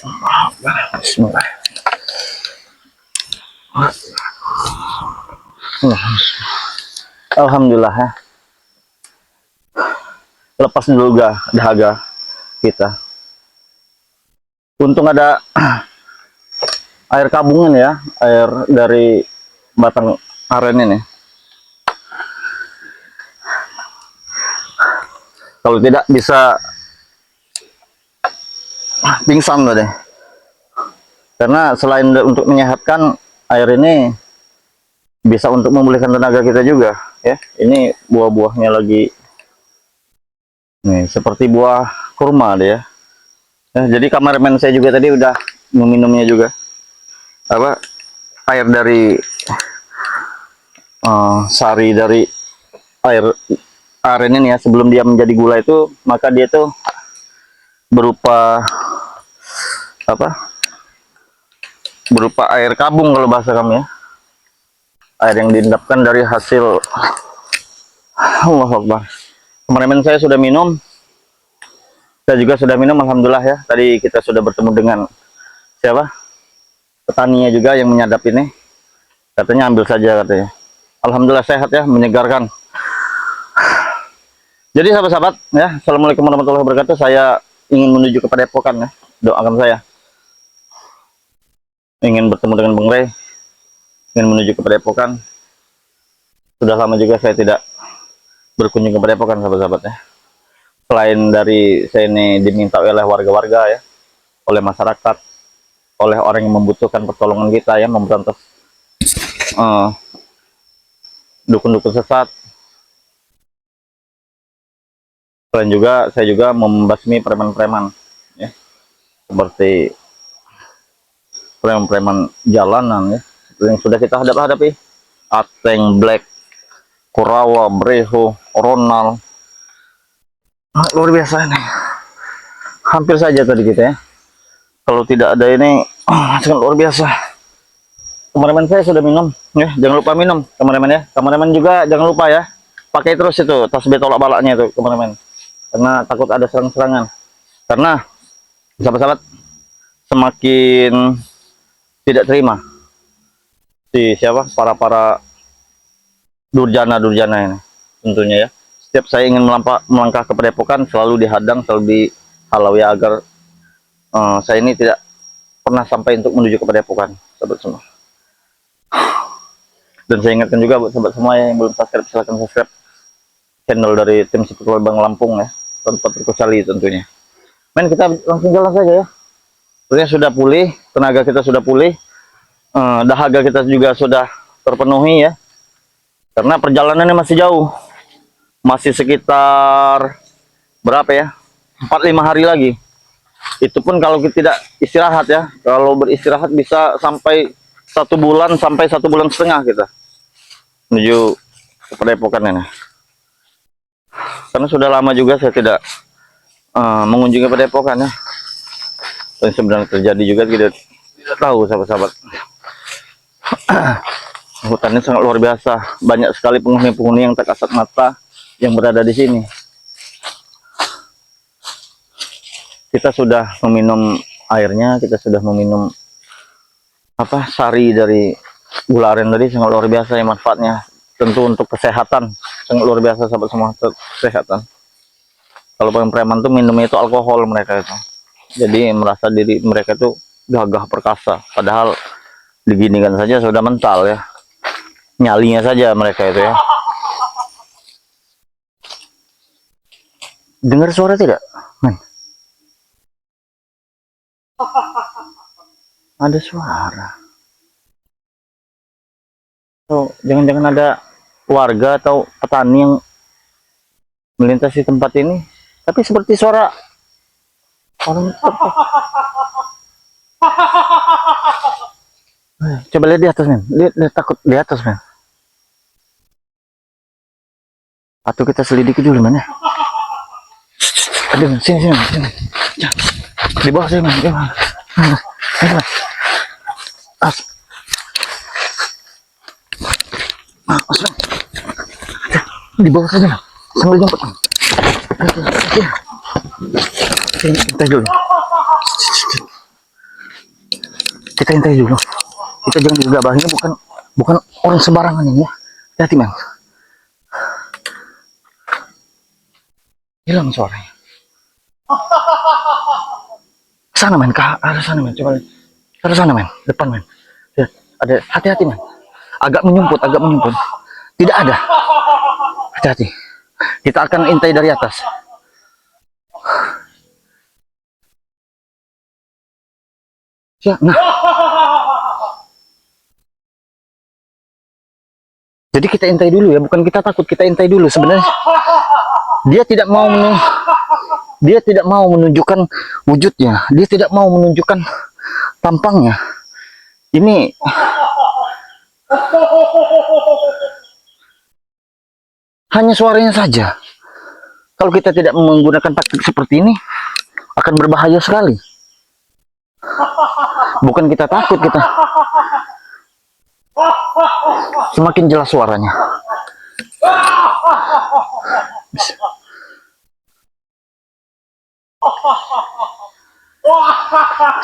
Bismillah. Alhamdulillah ya. Lepas dulu dahaga kita. Untung ada air kabungan ya, air dari batang aren ini. Kalau tidak bisa pingsan loh deh. Karena selain untuk menyehatkan, air ini bisa untuk memulihkan tenaga kita juga ya. Ini buah-buahnya lagi nih, seperti buah kurma deh ya. Jadi kameramen saya juga tadi udah meminumnya juga. Apa air dari sari dari air aren ini ya, sebelum dia menjadi gula itu, maka dia tuh berupa berupa air kabung kalau bahasa kami ya, air yang diendapkan dari hasil. Allahu Akbar. Kameramen saya sudah minum, saya juga sudah minum, alhamdulillah ya. Tadi kita sudah bertemu dengan siapa, petaninya juga yang menyadap ini, katanya ambil saja katanya. Alhamdulillah sehat ya, menyegarkan. Jadi sahabat-sahabat ya, assalamualaikum warahmatullahi wabarakatuh. Saya ingin menuju ke Padepokan ya, doakan saya. Ingin bertemu dengan Bung Rey, ingin menuju ke Padepokan. Sudah lama juga saya tidak berkunjung ke Padepokan sahabat-sahabat ya. Selain dari saya ini diminta oleh warga-warga ya, oleh masyarakat, oleh orang yang membutuhkan pertolongan kita ya, memberantas dukun-dukun sesat. Selain juga saya juga membasmi preman-preman ya, seperti preman-preman jalanan ya, yang sudah kita hadapi, Ateng, Black, Kurawa, Breho, Ronald. Luar biasa ini. Hampir saja tadi kita ya, kalau tidak ada ini sangat luar biasa. Kameramen saya sudah minum ya, jangan lupa minum kameramen ya. Kameramen juga jangan lupa ya, pakai terus itu tasbih tolak balaknya itu kameramen, karena takut ada serang-serangan. Karena sahabat-sahabat, semakin tidak terima si siapa, para durjana ini tentunya ya. Setiap saya ingin melangkah ke Padepokan, selalu dihadang, selalu dihalau ya, agar saya ini tidak pernah sampai untuk menuju ke Padepokan sahabat semua. Dan saya ingatkan juga buat sahabat semua yang belum subscribe, silahkan subscribe channel dari tim Sepak Bang Lampung ya, tanpa terkecuali tentunya. Men, kita langsung jalan saja ya. Sebenarnya sudah pulih, tenaga kita sudah pulih, dahaga kita juga sudah terpenuhi ya. Karena perjalanannya masih jauh, masih sekitar berapa ya, 4-5 hari lagi. Itu pun kalau kita tidak istirahat ya. Kalau beristirahat bisa sampai 1 bulan sampai 1,5 bulan kita menuju ke Padepokan ini. Karena sudah lama juga saya tidak mengunjungi Padepokan ya. Dan sebenarnya terjadi juga tidak tahu sahabat-sahabat. Hutannya sangat luar biasa, banyak sekali penghuni-penghuni yang tak kasat mata yang berada di sini. Kita sudah meminum airnya, kita sudah meminum sari dari gula aren tadi, sangat luar biasa ya manfaatnya. Tentu untuk kesehatan sangat luar biasa sahabat semua, kesehatan. Kalau preman tuh minumnya itu alkohol mereka itu. Jadi merasa diri mereka itu gagah perkasa, padahal diginikan saja sudah mental ya. Nyalinya saja mereka itu ya. Dengar suara tidak? Ada suara. Oh, jangan-jangan ada warga atau petani yang melintasi tempat ini. Tapi seperti suara orang. Coba lihat di atas, men. Lihat takut di atas, men. Atau kita selidiki dulu, men ya. Aduh, sini. Di bawah sini, men. Di bawah. Di bawah saja, sambil jemput. Kita dulu. kita intai dulu. Kita jangan digabah, ini bukan orang sembarangan ini ya. Hati-hati men. Hilang suaranya. Sana men, ke arah sana men, coba lihat. Ke arah sana men, depan men. Lihat, ada, hati-hati men. Agak menyumput. Tidak ada. Hati-hati. Kita akan intai dari atas. Ya, nah. Jadi kita intai dulu ya, bukan kita takut, kita intai dulu sebenarnya. Dia tidak mau menunjukkan wujudnya, dia tidak mau menunjukkan tampangnya. Ini hanya suaranya saja. Kalau kita tidak menggunakan taktik seperti ini, akan berbahaya sekali. Bukan kita takut, kita semakin jelas suaranya.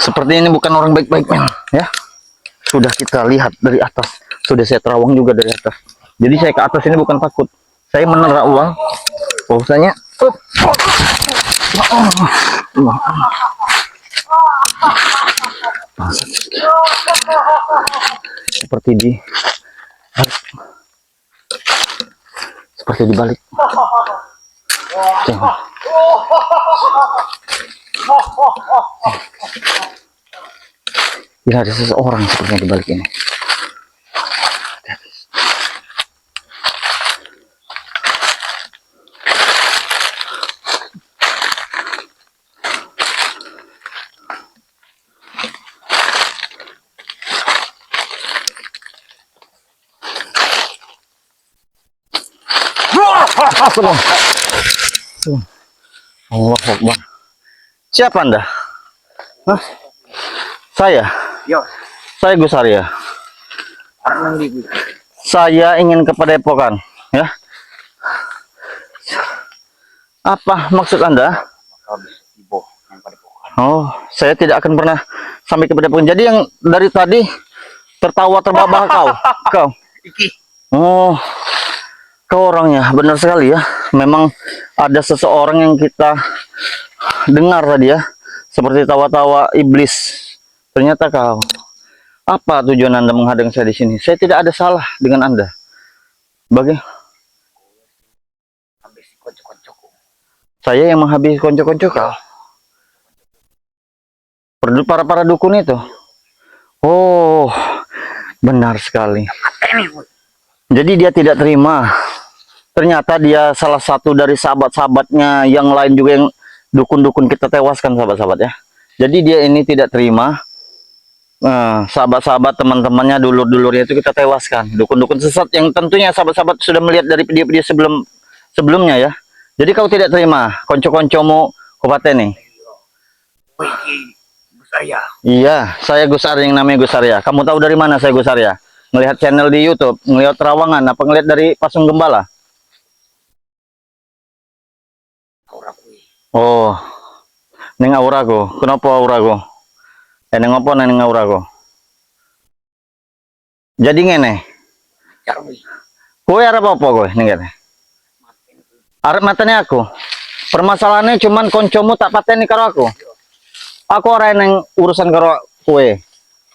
Seperti ini bukan orang baik-baik men, ya. Sudah kita lihat dari atas, sudah saya terawang juga dari atas. Jadi saya ke atas ini bukan takut, saya menerak uang. Bahwasanya seperti di balik. Bila ada seseorang sepertinya di balik ini. Allah Akbar. Siapa Anda? Hah? Saya? Yo. Saya Gus Arya. Saya ingin ke Padepokan, ya. Apa maksud Anda? Oh, saya tidak akan pernah sampai ke Padepokan. Jadi yang dari tadi tertawa terbabah kau. Oh, kau orangnya benar sekali ya. Memang ada seseorang yang kita dengar tadi ya, seperti tawa-tawa iblis. Ternyata kau. Apa tujuan Anda menghadang saya di sini? Saya tidak ada salah dengan Anda. Bagaimana? Saya yang menghabisi konco-konco kau. Para dukun itu. Oh, benar sekali. Jadi dia tidak terima. Ternyata dia salah satu dari sahabat-sahabatnya yang lain juga yang dukun-dukun kita tewaskan, sahabat-sahabat ya. Jadi dia ini tidak terima. Sahabat-sahabat teman-temannya, dulur-dulurnya itu kita tewaskan. Dukun-dukun sesat yang tentunya sahabat-sahabat sudah melihat dari video-video sebelumnya ya. Jadi kau tidak terima konco-koncomu nih. Iya, saya Gus Arya, yang namanya Gus Arya. Kamu tahu dari mana saya Gus Arya? Melihat channel di YouTube, ngelihat terawangan, apa ngelihat dari Pasung Gembala? Oh, neng auraku. Kenapa auraku? Neng apa neng auraku? Jadi ngene. Kowe arep apa kowe ning kene? Arep mateni aku. Permasalahannya cuman koncomu tak pateni karo aku. Aku ora neng urusan karo kowe.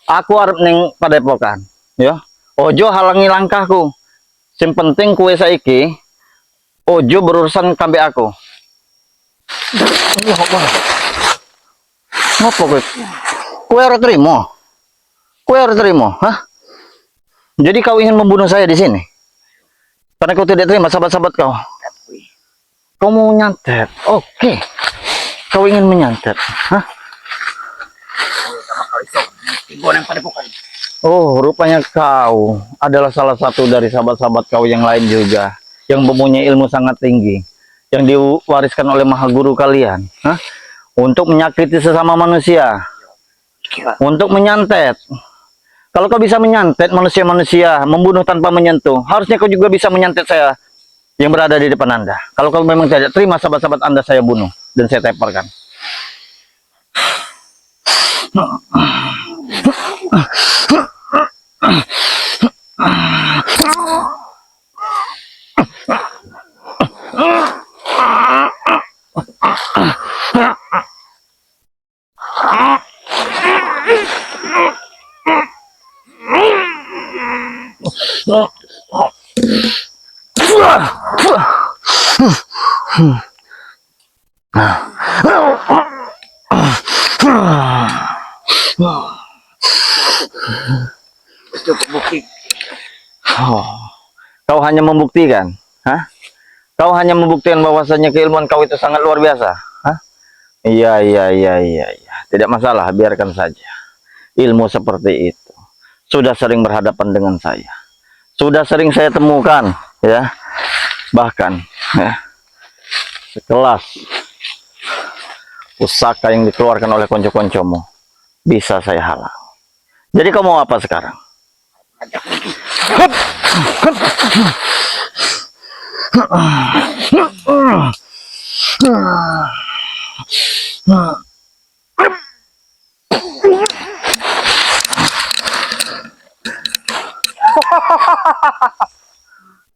Aku arep ning Padepokan, ya. Ojo halangi langkahku. Sing penting kowe saiki ojo berurusan kambek aku. Ngopo kowe? Kowe ora terima? Kowe ora terima, hah? Jadi kau ingin membunuh saya di sini? Karena kau tidak terima sahabat-sahabat kau. Kau mau nyantet? Oke. Kau ingin menyantet, hah? Oh, rupanya kau adalah salah satu dari sahabat-sahabat kau yang lain juga, yang mempunyai ilmu sangat tinggi, yang diwariskan oleh maha guru kalian, hah? Untuk menyakiti sesama manusia, untuk menyantet. Kalau kau bisa menyantet manusia-manusia, membunuh tanpa menyentuh, harusnya kau juga bisa menyantet saya yang berada di depan Anda. Kalau kau memang tidak terima sahabat-sahabat Anda saya bunuh dan saya temparkan. Oh, kau hanya membuktikan, hah? Kau hanya membuktikan bahwasanya keilmuan kau itu sangat luar biasa, hah? Iya, iya, iya, iya, iya. Tidak masalah, biarkan saja. Ilmu seperti itu sudah sering berhadapan dengan saya. Sudah sering saya temukan, ya. Bahkan, ya, sekelas pusaka yang dikeluarkan oleh konco-koncomu bisa saya halang. Jadi kau mau apa sekarang?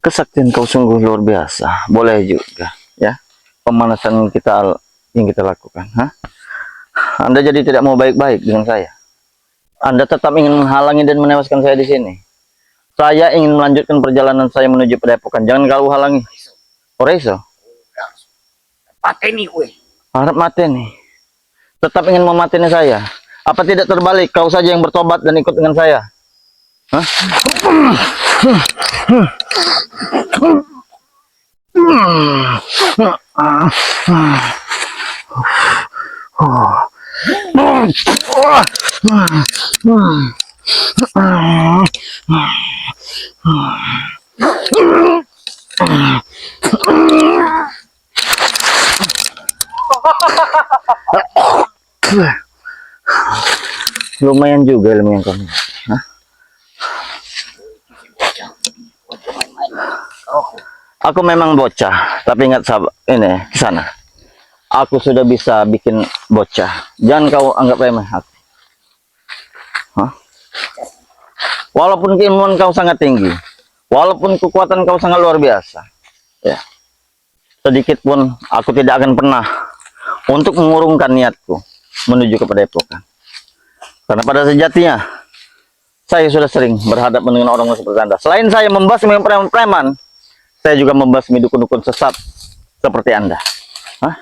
Kesaktian kau sungguh luar biasa. Boleh juga, ya. Pemanasan kita yang kita lakukan, hah? Anda jadi tidak mau baik-baik dengan saya. Anda tetap ingin menghalangi dan menewaskan saya di sini. Saya ingin melanjutkan perjalanan saya menuju Padepokan. Jangan kau halangi. Oreso. Pateni kue. Harap mateni. Tetap ingin memateni saya. Apa tidak terbalik? Kau saja yang bertobat dan ikut dengan saya. Hah? Lumayan juga ilmu yang kamu. Hah? Aku memang bocah, tapi ingat sahabat ini ke sana. Aku sudah bisa bikin bocah. Jangan kau anggap remeh aku. Hah? Walaupun keilmuan kau sangat tinggi, walaupun kekuatan kau sangat luar biasa, ya, sedikit pun aku tidak akan pernah untuk mengurungkan niatku menuju ke Padepokan. Karena pada sejatinya saya sudah sering berhadapan dengan orang seperti Anda. Selain saya membasmi preman-preman, saya juga membasmi dukun-dukun sesat seperti Anda. Hah?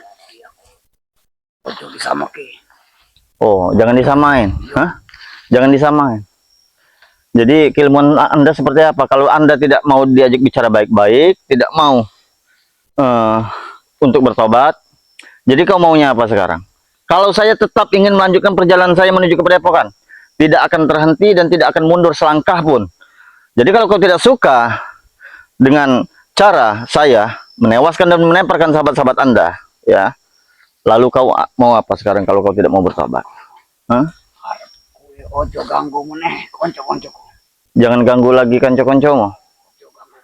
Ojo disamake. Oh, jangan disamain. Hah? Jangan disamain. Jadi keilmuan Anda seperti apa? Kalau Anda tidak mau diajak bicara baik-baik, tidak mau untuk bertobat, jadi kau maunya apa sekarang? Kalau saya tetap ingin melanjutkan perjalanan saya menuju ke Padepokan, tidak akan terhenti dan tidak akan mundur selangkah pun. Jadi kalau kau tidak suka dengan cara saya menewaskan dan menemparkan sahabat-sahabat Anda, ya, lalu kau mau apa sekarang kalau kau tidak mau bertobat? Hah? Kue ojo ganggu meneh konco-koncoku. Jangan ganggu lagi kanco-koncomu. Ojo ganggu.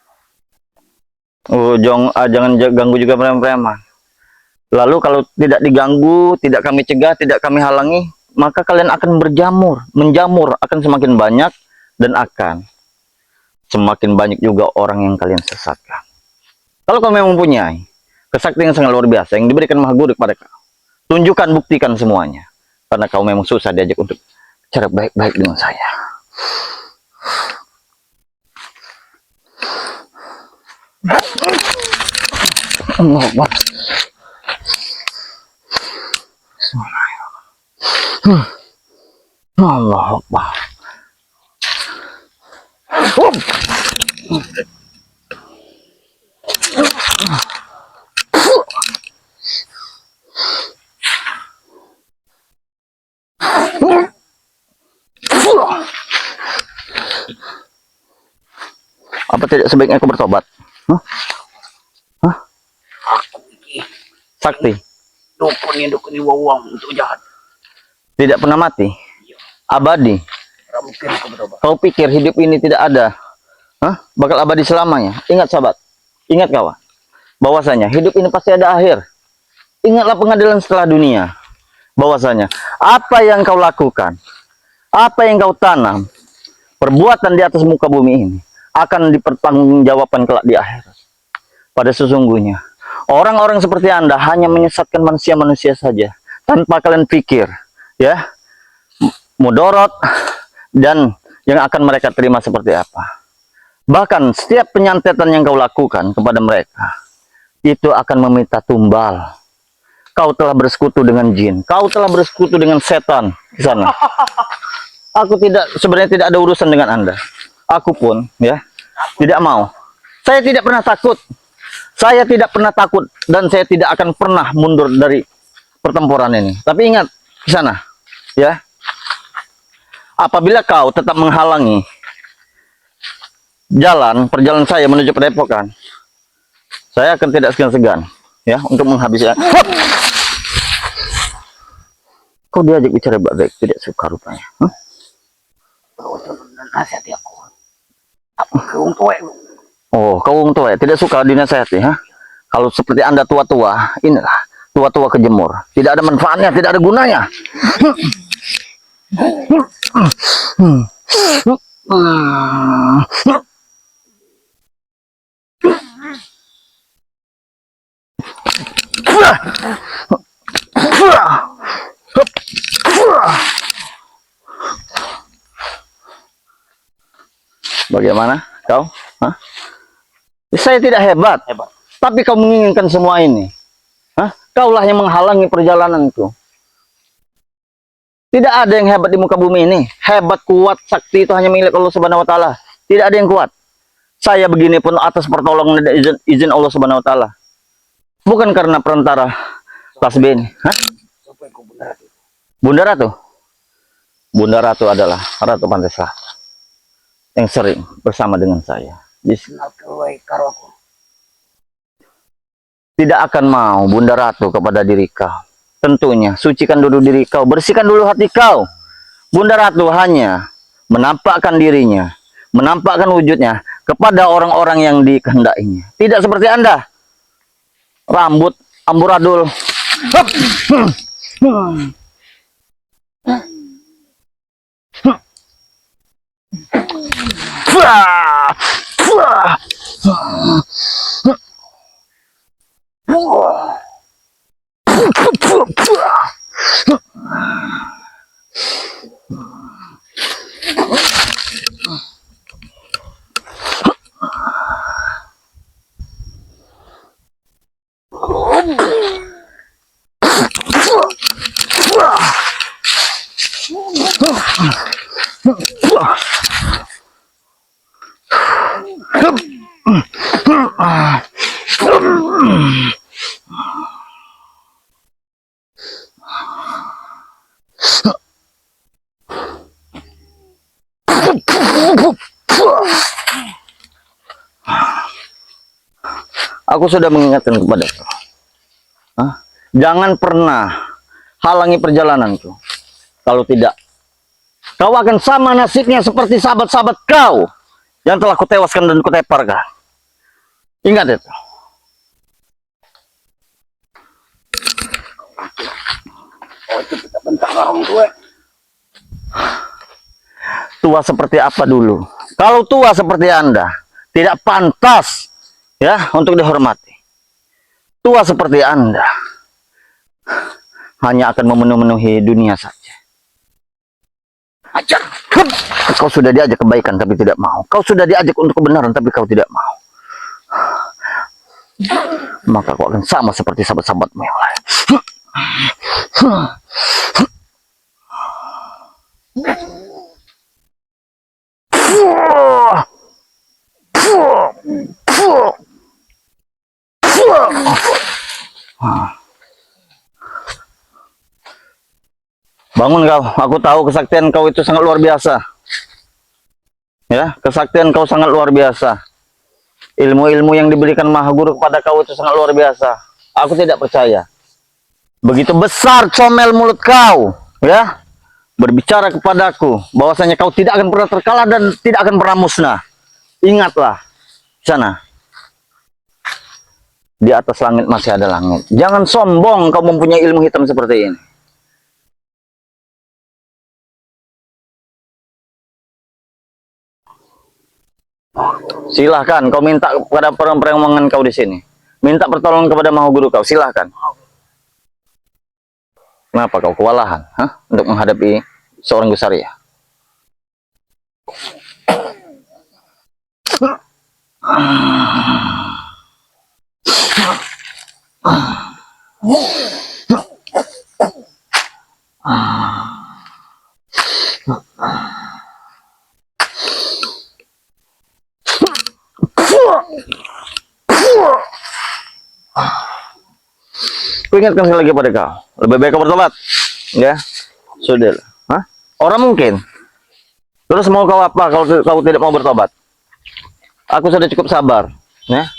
Oh, jangan ganggu juga preman-preman. Lalu kalau tidak diganggu, tidak kami cegah, tidak kami halangi, maka kalian akan menjamur akan semakin banyak dan akan semakin banyak juga orang yang kalian sesatkan. Kalau kau memang mempunyai kesaktian yang sangat luar biasa yang diberikan Maha Guru kepada kau, tunjukkan, buktikan semuanya. Karena kau memang susah diajak untuk cara baik-baik dengan saya. Allah Akbar. Allah Akbar. Apa tidak sebaiknya aku bertobat? Hah? Hah? Aku iki Sakti dukun ini wawang untuk jahat. tidak pernah mati, abadi. Mungkin aku bertobat. Kau pikir hidup ini tidak ada? Hah? Bakal abadi selamanya? Ingat sahabat, ingat kawan, bahwasanya hidup ini pasti ada akhir. Ingatlah pengadilan setelah dunia. Bahwasanya apa yang kau lakukan Apa yang kau tanam, perbuatan di atas muka bumi ini akan dipertanggungjawabkan kelak di akhirat. Pada sesungguhnya, orang-orang seperti Anda hanya menyesatkan manusia-manusia saja, tanpa kalian pikir, ya, mudorot dan yang akan mereka terima seperti apa. Bahkan setiap penyantetan yang kau lakukan kepada mereka, itu akan meminta tumbal. Kau telah bersekutu dengan jin, kau telah bersekutu dengan setan di sana. Aku sebenarnya tidak ada urusan dengan Anda. Aku pun, ya, tidak mau. Saya tidak pernah takut. Saya tidak pernah takut dan saya tidak akan pernah mundur dari pertempuran ini. Tapi ingat di sana, ya. Apabila kau tetap menghalangi perjalanan saya menuju Padepokan, saya akan tidak segan-segan, ya, untuk menghabiskan. Kau diajak bicara baik, tidak suka rupanya. Ojo nasihati aku. Apa keung tua? Oh, kau wong tua ya? Tidak suka dinasehati, ha? Kalau seperti Anda tua-tua, inilah tua-tua kejemur. Tidak ada manfaatnya, tidak ada gunanya. Bagaimana kau? Hah? Saya tidak hebat, tapi kau menginginkan semua ini. Hah? Kaulah yang menghalangi perjalananku. Tidak ada yang hebat di muka bumi ini. Hebat, kuat, sakti itu hanya milik Allah Subhanahu wa taala. Tidak ada yang kuat. Saya begini pun atas pertolongan dan izin Allah Subhanahu wa taala. Bukan karena perantara tasbih ini. Hah? Bunda Ratu. Bunda Ratu adalah Ratu Pantai Selatan yang sering bersama dengan saya. Tidak akan mau Bunda Ratu kepada diri kau. Tentunya sucikan dulu diri kau, bersihkan dulu hati kau. Bunda Ratu hanya menampakkan dirinya, menampakkan wujudnya kepada orang-orang yang dikehendakinya. Tidak seperti Anda. Rambut amburadul. Aku sudah mengingatkan kepada kau. Jangan pernah halangi perjalananku. Kalau tidak, kau akan sama nasibnya seperti sahabat-sahabat kau yang telah kutewaskan dan kuteparkan. Ingat itu. Tua seperti apa dulu? Kalau tua seperti Anda, tidak pantas, ya, untuk dihormati. Tua seperti Anda hanya akan memenuhi dunia saja. Ajar. Kau sudah diajak kebaikan tapi tidak mau. Kau sudah diajak untuk kebenaran tapi kau tidak mau. Maka kau akan sama seperti sahabat-sahabatmu yang lain. Bangun kau, aku tahu kesaktian kau itu sangat luar biasa. Ya, kesaktian kau sangat luar biasa. Ilmu-ilmu yang diberikan Maha Guru kepada kau itu sangat luar biasa. Aku tidak percaya. Begitu besar comel mulut kau, ya, berbicara kepadaku bahwasanya kau tidak akan pernah terkalah dan tidak akan pernah musnah. Ingatlah, sana. Di atas langit masih ada langit. Jangan sombong kau mempunyai ilmu hitam seperti ini. Silahkan kau minta kepada perempuan kau di sini. Minta pertolongan kepada Maha Guru kau, silahkan. Kenapa kau kewalahan, untuk menghadapi seorang Gusaria? Ku ingatkan sekali lagi pada kau, lebih baik kau bertobat, ya. Sudah, orang mungkin. Terus mau kau apa kalau kau tidak mau bertobat? Aku sudah cukup sabar, ya.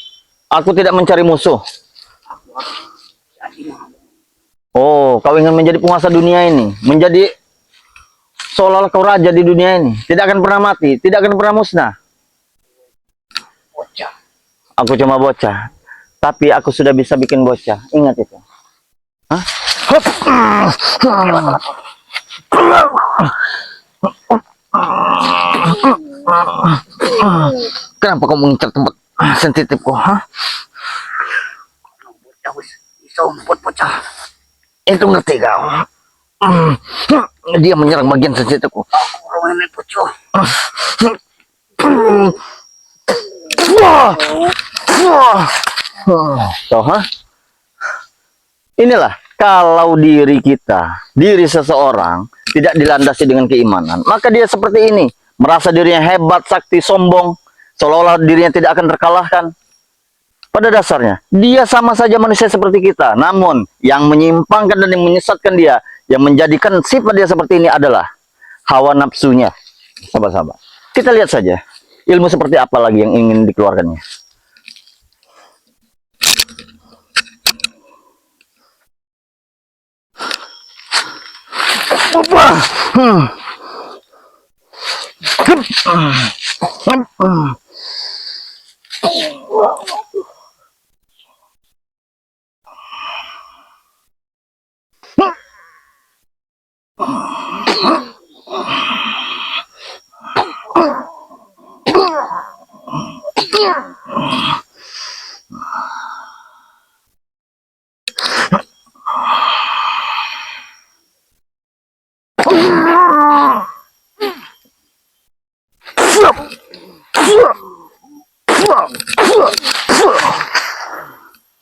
Aku tidak mencari musuh. Oh, kau ingin menjadi penguasa dunia ini, menjadi seolah-olah kau raja di dunia ini, tidak akan pernah mati, tidak akan pernah musnah. Bocah. Aku cuma bocah, tapi aku sudah bisa bikin bocah. Ingat itu. Hah? Kenapa kau mengincar tempat sensitifku? Bocah wis iso umput bocah. Itu ngerti kau? Dia menyerang bagian sensitifku. Aku orang ini bocah. Toh, inilah kalau diri kita, diri seseorang tidak dilandasi dengan keimanan, maka dia seperti ini, merasa dirinya hebat, sakti, sombong, seolah-olah dirinya tidak akan terkalahkan. Pada dasarnya, dia sama saja manusia seperti kita. Namun, yang menyimpangkan dan yang menyesatkan dia, yang menjadikan sifat dia seperti ini adalah hawa nafsunya. Sahabat-sahabat, kita lihat saja ilmu seperti apa lagi yang ingin dikeluarkannya.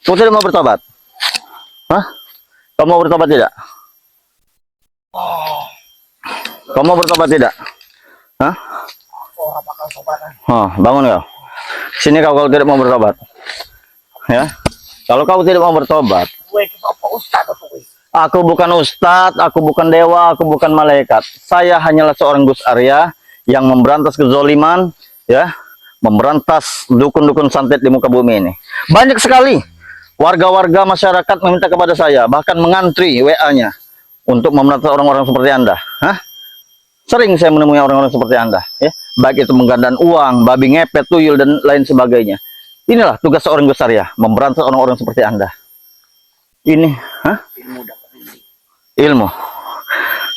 Kau tidak mau bertobat? Kau mau bertobat tidak? Kau mau bertobat tidak? Oh, bakal tobatan. Bangun kau. Sini kau kalau tidak mau bertobat. Ya. Kalau kau tidak mau bertobat, Gue itu apa ustaz atau gue? aku bukan ustadz, aku bukan dewa, aku bukan malaikat. Saya hanyalah seorang Gus Arya yang memberantas kezoliman, ya, memberantas dukun-dukun santet di muka bumi ini. Banyak sekali warga-warga masyarakat meminta kepada saya, bahkan mengantri WA-nya untuk memberantas orang-orang seperti Anda. Sering saya menemui orang-orang seperti Anda, ya, baik itu menggandakan uang, babi ngepet, tuyul, dan lain sebagainya. Inilah tugas seorang Gus Arya, memberantas orang-orang seperti Anda. Ini, Ilmu dapat ini. ilmu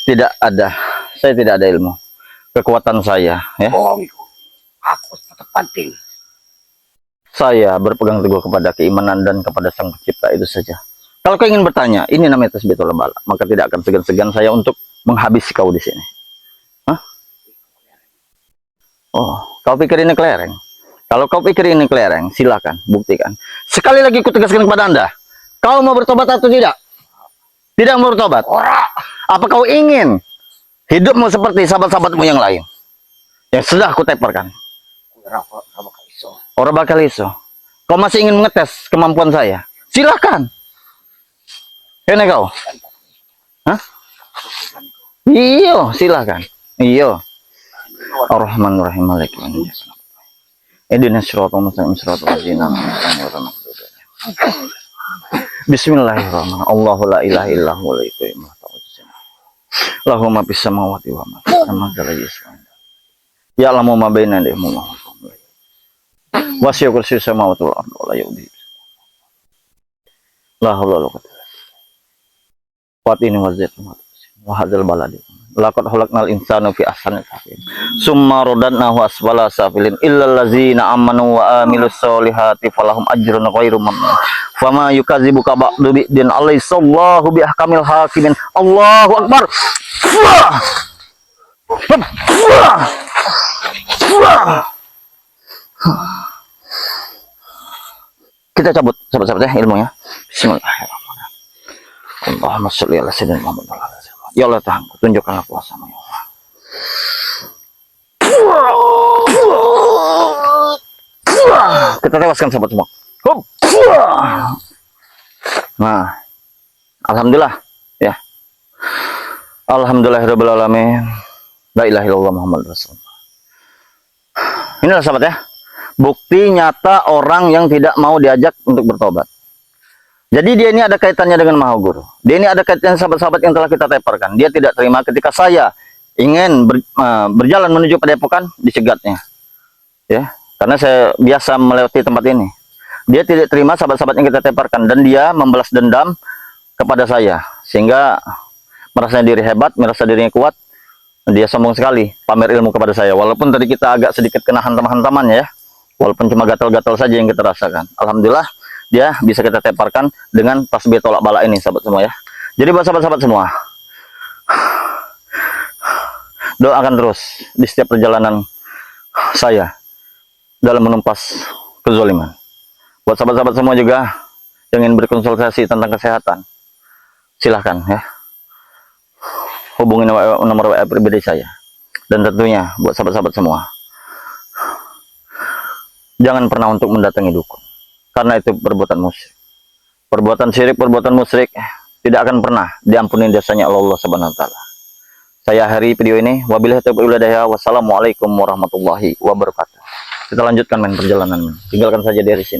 tidak ada. Saya tidak ada ilmu. Kekuatan saya, ya. Bohong itu. Aku tetap penting. Saya berpegang teguh kepada keimanan dan kepada Sang Pencipta, itu saja. Kalau kau ingin bertanya, ini namanya tasbitul bala, maka tidak akan segan-segan saya untuk menghabisi kau di sini. Oh, kau pikir ini kelereng? Kalau kau pikir ini kelereng, silakan buktikan. Sekali lagi ku tegaskan kepada Anda, kau mau bertobat atau tidak? Tidak mau bertobat? Ora. Apa kau ingin hidupmu seperti sahabat-sahabatmu yang lain yang sudah aku teparkan? Ora bakal iso. Orang bakal iso. Kau masih ingin mengetes kemampuan saya? Silakan. Ini kau. Iyo, silakan. Iyo. Ar-Rahman Ar-Rahim Maliki yaumiddin. Ihdinas siratal mustaqim siratal ladzina an'amta 'alaihim. Bismillahirrahmanirrahim. Allahu la ilaha illa huwal qayyum. Lahu ma fis samawati wa ma fis ardi. Ya'lamu ma baina aydihim wa ma khalfahum. Wasi'a kursiyyu samawati wal ardi wa la yu'jizuhu. La haula wa la quwwata illa billah. Wa hadzal baladi. laqad khalaqnal insana fi ahsani taqwim summa radadnahu asfala safilin illal ladzina amanu wa amilus solihati falahum ajrun ghairu mamnun fama yukadzibuka ba'du bi'din alaihissallahu bi ahkamil hakimin. Allahu akbar. Kita cabut sahabat-sahabat ya ilmunya. Bismillahirrahmanirrahim. Allahumma sholli ala sayyidina Muhammad wa ala alihi wasallam. Ya Allah Tuhan, tunjukkanlah kuasa-Mu ya Allah. Kita tewaskan sahabat semua. Hop. Nah, alhamdulillah ya. Alhamdulillahirabbil alamin. La ilaha illallah Muhammadur Rasulullah. Inilah sahabat ya, bukti nyata orang yang tidak mau diajak untuk bertobat. Jadi dia ini ada kaitannya dengan Maha Guru. Dia ini ada kaitannya sahabat-sahabat yang telah kita teparkan. Dia tidak terima ketika saya ingin berjalan menuju Padepokan, dicegatnya. Ya, karena saya biasa melewati tempat ini. Dia tidak terima sahabat-sahabat yang kita teparkan dan dia membalas dendam kepada saya sehingga merasa diri hebat, merasa dirinya kuat. Dia sombong sekali, pamer ilmu kepada saya. Walaupun tadi kita agak sedikit kena hantam-hantamannya ya. Walaupun cuma gatal-gatal saja yang kita rasakan. Alhamdulillah, dia bisa kita teparkan dengan tasbih tolak bala ini, sahabat semua ya. Jadi buat sahabat-sahabat semua, doakan terus di setiap perjalanan saya dalam menumpas kezaliman. Buat sahabat-sahabat semua juga yang ingin berkonsultasi tentang kesehatan, silahkan ya. Hubungi nomor WA pribadi saya. Dan tentunya buat sahabat-sahabat semua, jangan pernah untuk mendatangi dukun, karena itu perbuatan musyrik. Perbuatan syirik, perbuatan musyrik tidak akan pernah diampuni dosanya Allah Subhanahu wa taala. Saya akhiri video ini. Wabillahi taufiq wal hidayah. Wassalamualaikum warahmatullahi wabarakatuh. Kita lanjutkan perjalanan. Tinggalkan saja dari sini.